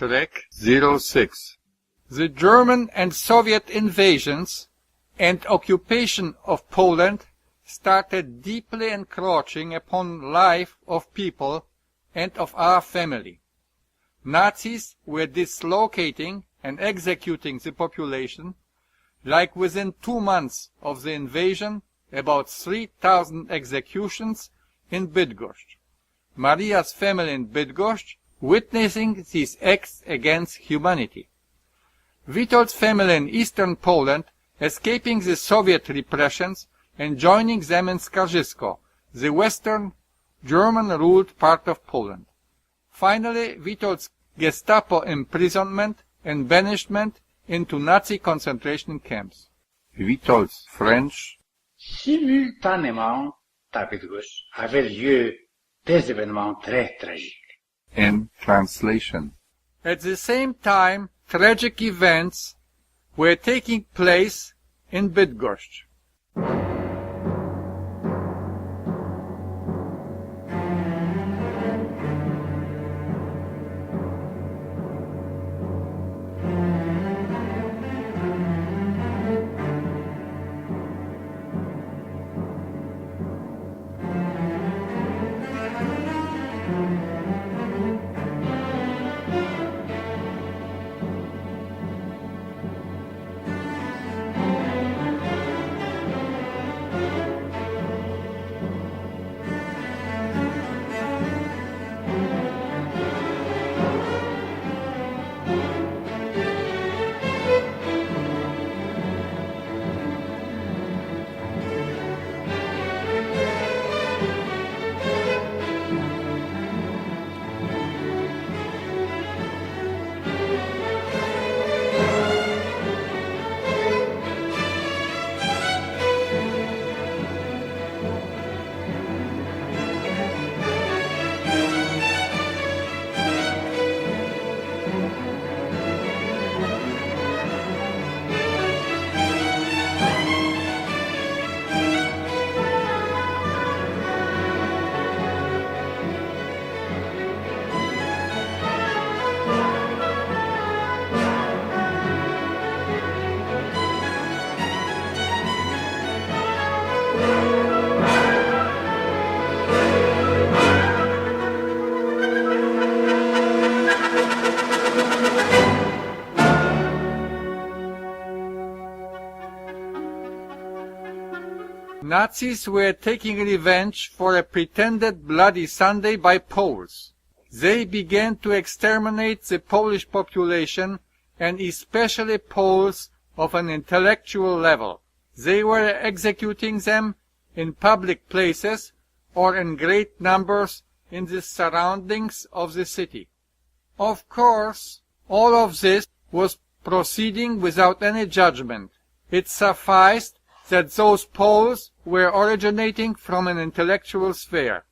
Track 06. The German and Soviet invasions and occupation of Poland started deeply encroaching upon life of people and of our family. Nazis were dislocating and executing the population, like within 2 months of the invasion, about 3,000 executions in Bydgoszcz. Maria's family in Bydgoszcz witnessing these acts against humanity. Witold's family in eastern Poland escaping the Soviet repressions and joining them in Skarżysko, the western German-ruled part of Poland. Finally, Witold's Gestapo imprisonment and banishment into Nazi concentration camps. Witold's French. Simultanément, à Bydgoszcz avaient lieu des événements très tragiques. In translation. At the same time, tragic events were taking place in Bydgoszcz. Nazis were taking revenge for a pretended Bloody Sunday by Poles. They began to exterminate the Polish population, and especially Poles of an intellectual level. They were executing them in public places or in great numbers in the surroundings of the city. Of course, all of this was proceeding without any judgment. It sufficed that those Poles were originating from an intellectual sphere.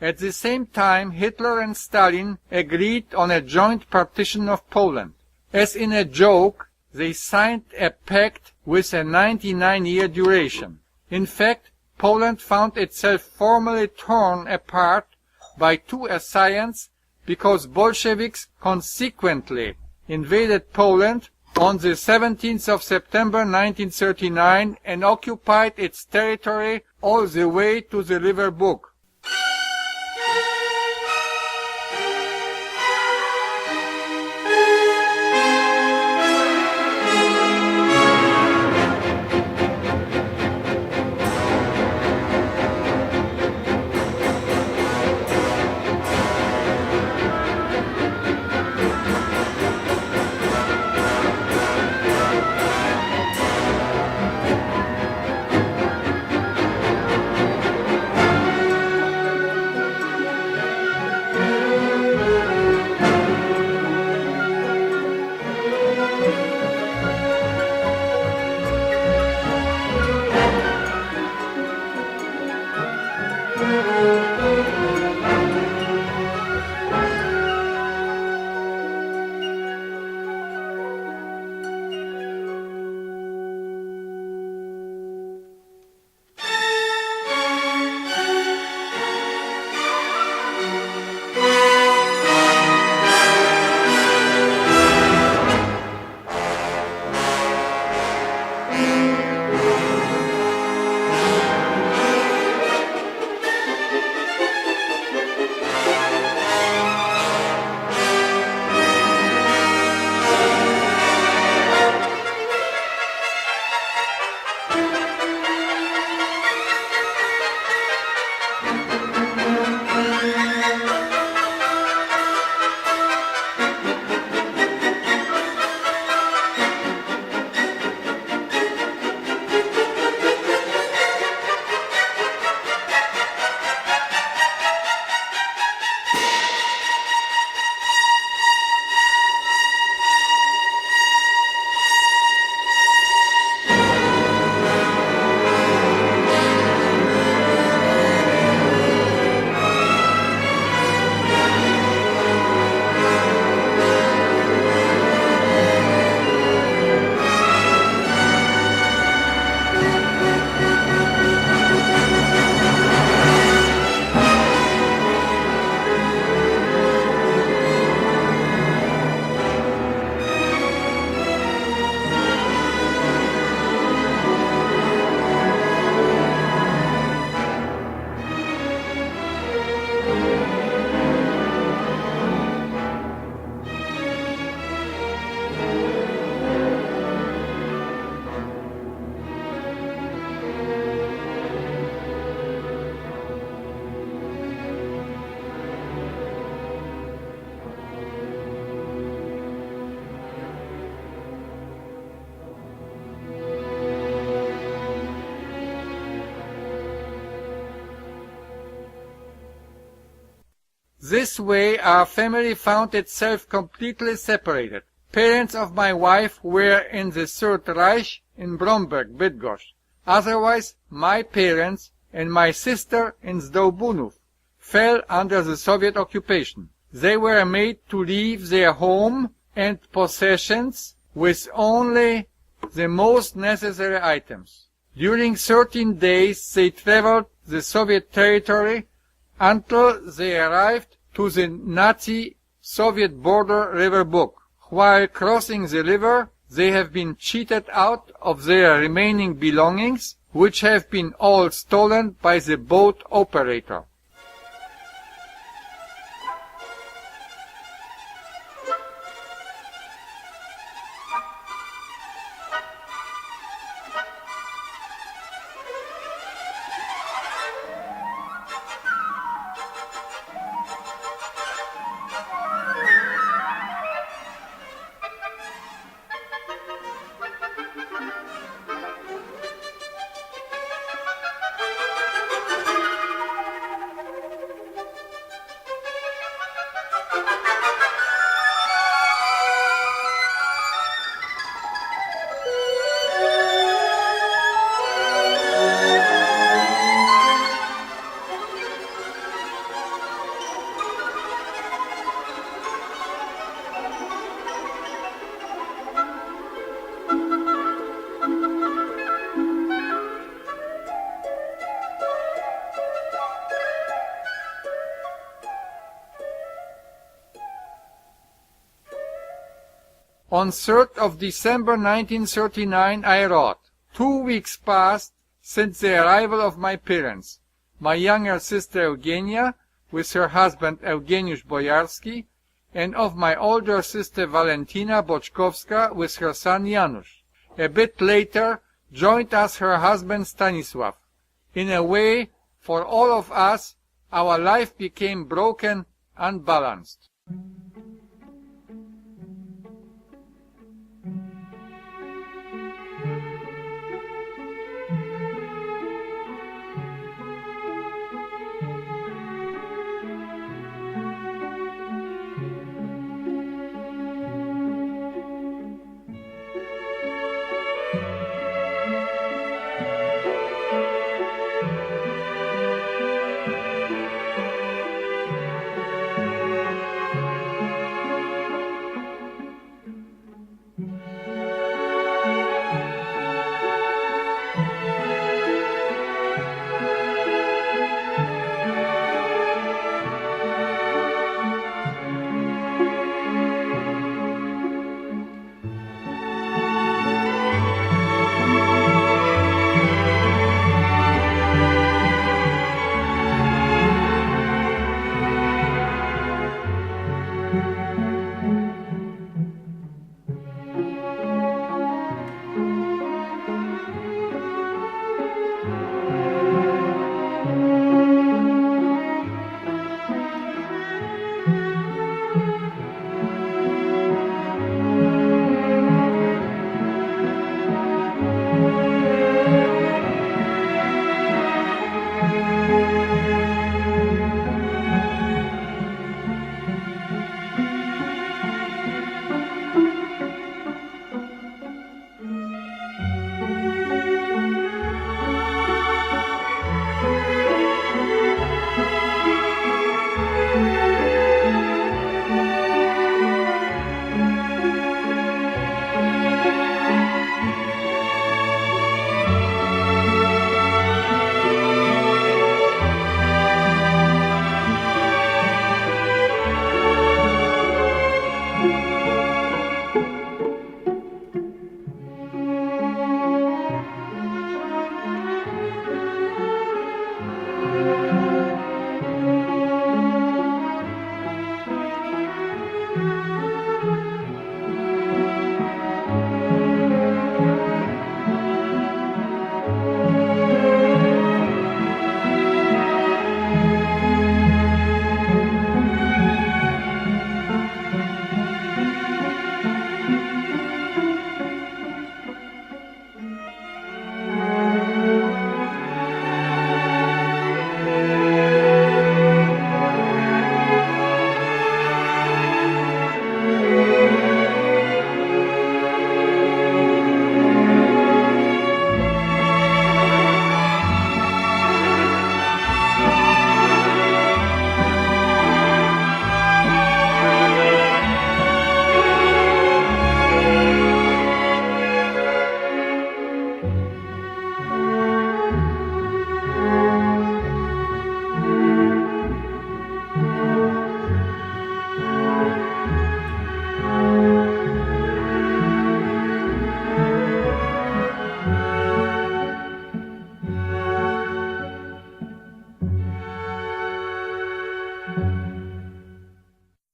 At the same time, Hitler and Stalin agreed on a joint partition of Poland. As in a joke, they signed a pact with a 99-year duration. In fact, Poland found itself formally torn apart by two assailants because Bolsheviks consequently invaded Poland on the 17th of September 1939 and occupied its territory all the way to the River Bug. This way our family found itself completely separated. Parents of my wife were in the Third Reich in Bromberg, Bydgoszcz. Otherwise, my parents and my sister in Zdolbunów fell under the Soviet occupation. They were made to leave their home and possessions with only the most necessary items. During 13 days they traveled the Soviet territory until they arrived to the Nazi-Soviet border River Bug. While crossing the river, they have been cheated out of their remaining belongings, which have been all stolen by the boat operator. On 3rd of December 1939 I wrote, 2 weeks passed since the arrival of my parents, my younger sister Eugenia, with her husband Eugeniusz Bojarski, and of my older sister Valentina Boczkowska with her son Janusz. A bit later joined us her husband Stanisław. In a way, for all of us, our life became broken, unbalanced.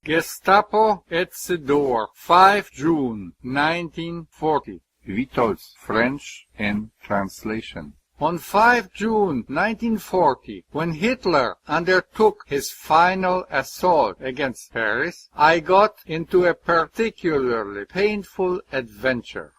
Gestapo at the Door, 5 June 1940. Witold's French and translation. On 5 June 1940, when Hitler undertook his final assault against Paris, I got into a particularly painful adventure.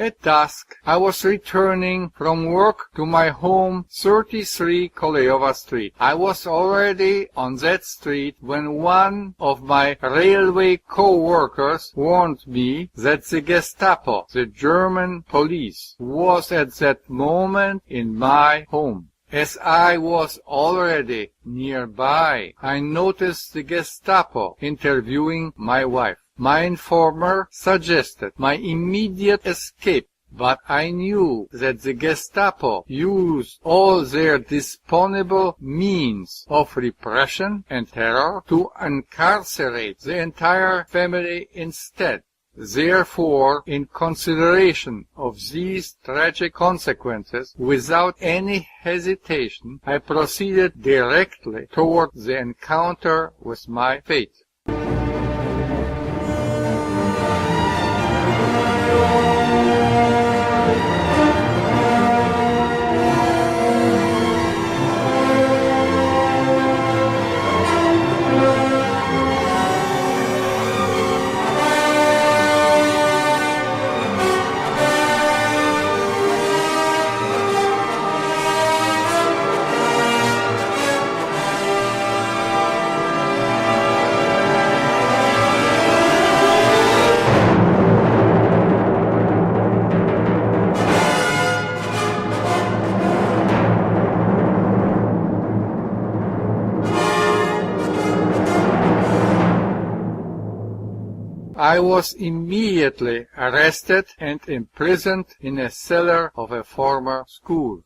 At dusk, I was returning from work to my home, 33 Kolejowa Street. I was already on that street when one of my railway co-workers warned me that the Gestapo, the German police, was at that moment in my home. As I was already nearby, I noticed the Gestapo interviewing my wife. My informer suggested my immediate escape, but I knew that the Gestapo used all their disponible means of repression and terror to incarcerate the entire family instead. Therefore, in consideration of these tragic consequences, without any hesitation, I proceeded directly toward the encounter with my fate. I was immediately arrested and imprisoned in a cellar of a former school.